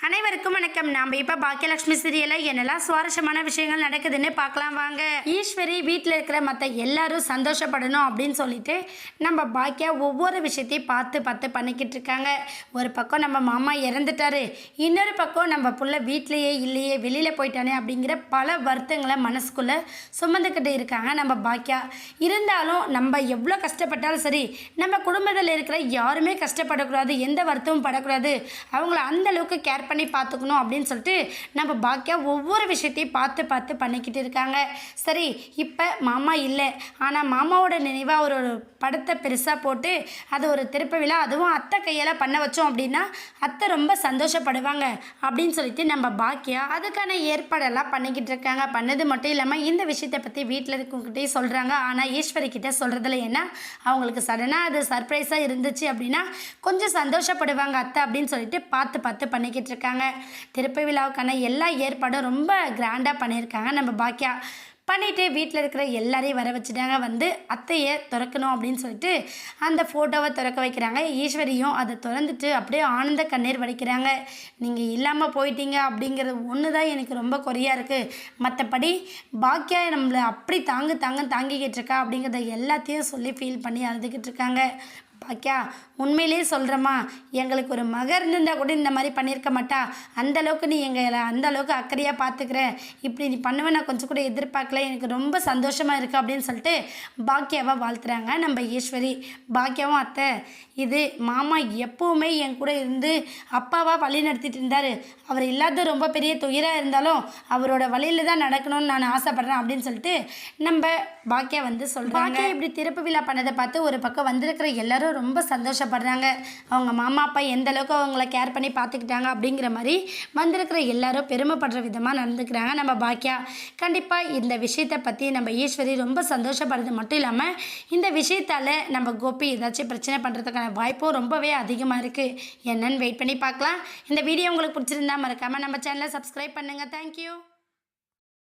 அனைவருக்கும் வணக்கம். நாம் இப்போ பாக்கியலட்சுமி சீரியலில் என்னெல்லாம் சுவாரஸ்யமான விஷயங்கள் நடக்குதுன்னு பார்க்கலாம் வாங்க. ஈஸ்வரி வீட்டில் இருக்கிற மற்ற எல்லாரும் சந்தோஷப்படணும் அப்படின்னு சொல்லிட்டு நம்ம பாக்கியா ஒவ்வொரு விஷயத்தையும் பார்த்து பண்ணிக்கிட்டு இருக்காங்க. ஒரு பக்கம் நம்ம மாமா இறந்துட்டாரு, இன்னொரு பக்கம் நம்ம புள்ள வீட்லேயே இல்லையே, வெளியில் போயிட்டானே அப்படிங்கிற பல வருத்தங்களை மனசுக்குள்ளே சுமந்துக்கிட்டு இருக்காங்க நம்ம பாக்கியா. இருந்தாலும் நம்ம எவ்வளோ கஷ்டப்பட்டாலும் சரி, நம்ம குடும்பத்தில் இருக்கிற யாருமே கஷ்டப்படக்கூடாது, எந்த வருத்தமும் படக்கூடாது, அவங்கள அந்தளவுக்கு கேர் பண்ணி பார்த்துக்கணும் அப்படின்னு சொல்லிட்டு நம்ம பாக்கியா ஒவ்வொரு விஷயத்தையும் பார்த்து பண்ணிக்கிட்டு இருக்காங்க. சரி, இப்போ மாமா இல்லை, ஆனால் மாமாவோட நினைவாக ஒரு படத்தை பெருசாக போட்டு அது ஒரு திருப்ப விழா, அதுவும் அத்தை கையால் பண்ண வச்சோம் அப்படின்னா அத்தை ரொம்ப சந்தோஷப்படுவாங்க அப்படின்னு சொல்லிட்டு நம்ம பாக்கியா அதுக்கான ஏற்பாடெல்லாம் பண்ணிக்கிட்டு இருக்காங்க. பண்ணது மட்டும் இல்லாமல் இந்த விஷயத்தை பற்றி வீட்டில் இருக்கவங்ககிட்டே சொல்கிறாங்க. ஆனால் ஈஸ்வரி கிட்டே சொல்கிறதுல என்ன, அவங்களுக்கு சடனாக அது சர்ப்ரைஸாக இருந்துச்சு அப்படின்னா கொஞ்சம் சந்தோஷப்படுவாங்க அத்தை அப்படின்னு சொல்லிட்டு பார்த்து பண்ணிக்கிட்டு இருக்காங்க. திருப்பி விழாவுக்கான எல்லா ஏற்பாடும் ரொம்ப கிராண்டாக பண்ணியிருக்காங்க நம்ம பாக்கியா. பண்ணிவிட்டு வீட்டில் இருக்கிற எல்லாரையும் வர வச்சுட்டாங்க. வந்து அத்தையை திறக்கணும் அப்படின்னு சொல்லிட்டு அந்த ஃபோட்டோவை திறக்க வைக்கிறாங்க. ஈஸ்வரியும் அதை திறந்துட்டு அப்படியே ஆனந்த கண்ணீர் வடிக்கிறாங்க. நீங்கள் இல்லாமல் போயிட்டீங்க அப்படிங்கிறது ஒன்று தான் எனக்கு ரொம்ப குறையாக இருக்குது, மற்றபடி பாக்கியா நம்மளை அப்படி தாங்கிக்கிட்டு இருக்கா அப்படிங்கிறத எல்லாத்தையும் சொல்லி ஃபீல் பண்ணி அழுதுகிட்டு இருக்காங்க. பாக்கியா, உண்மையிலே சொல்கிறேம்மா, எங்களுக்கு ஒரு மக இருந்திருந்தால் கூட இந்த மாதிரி பண்ணியிருக்க மாட்டா. அந்தளவுக்கு நீ எங்களை அந்தளவுக்கு அக்கறையாக பார்த்துக்கிற, இப்படி நீ பண்ணுவேன் நான் கொஞ்சம் கூட எதிர்பார்க்கல, எனக்கு ரொம்ப சந்தோஷமாக இருக்குது அப்படின்னு சொல்லிட்டு பாக்கியாவை வாழ்த்துறாங்க நம்ம ஈஸ்வரி. பாக்கியாவும் அத்தை, இது மாமா எப்போவுமே என் கூட இருந்து அப்பாவாக வழி நடத்திட்டு இருந்தார், அவர் இல்லாத ரொம்ப பெரிய துயராக இருந்தாலும் அவரோட வழியில் தான் நடக்கணும்னு நான் ஆசைப்பட்றேன் அப்படின்னு சொல்லிட்டு நம்ம பாக்கியா வந்து சொல்கிறாங்க. இப்படி திறப்பு விழா பண்ணதை பார்த்து ஒரு பக்கம் வந்திருக்கிற எல்லாரும் ரொம்ப சந்தோஷப்படுறாங்க. அவங்க மாமா அப்பா எந்த அளவுக்கு அவங்கள கேர் பண்ணி பார்த்துக்கிட்டாங்க அப்படிங்கிற மாதிரி வந்திருக்கிற எல்லாரும் பெருமைப்படுற விதமாக நடந்துக்கிறாங்க நம்ம பாக்கியா. கண்டிப்பாக இந்த விஷயத்தை பற்றி நம்ம ஈஸ்வரி ரொம்ப சந்தோஷப்படுறது மட்டும் இல்லாமல் இந்த விஷயத்தால் நம்ம கோபி ஏதாச்சும் பிரச்சனை பண்ணுறதுக்கான வாய்ப்பும் ரொம்பவே அதிகமாக இருக்குது. என்னன்னு வெயிட் பண்ணி பார்க்கலாம். இந்த வீடியோ உங்களுக்கு பிடிச்சிருந்தா மறக்காமல் நம்ம சேனலை சப்ஸ்கிரைப் பண்ணுங்கள். தேங்க்யூ.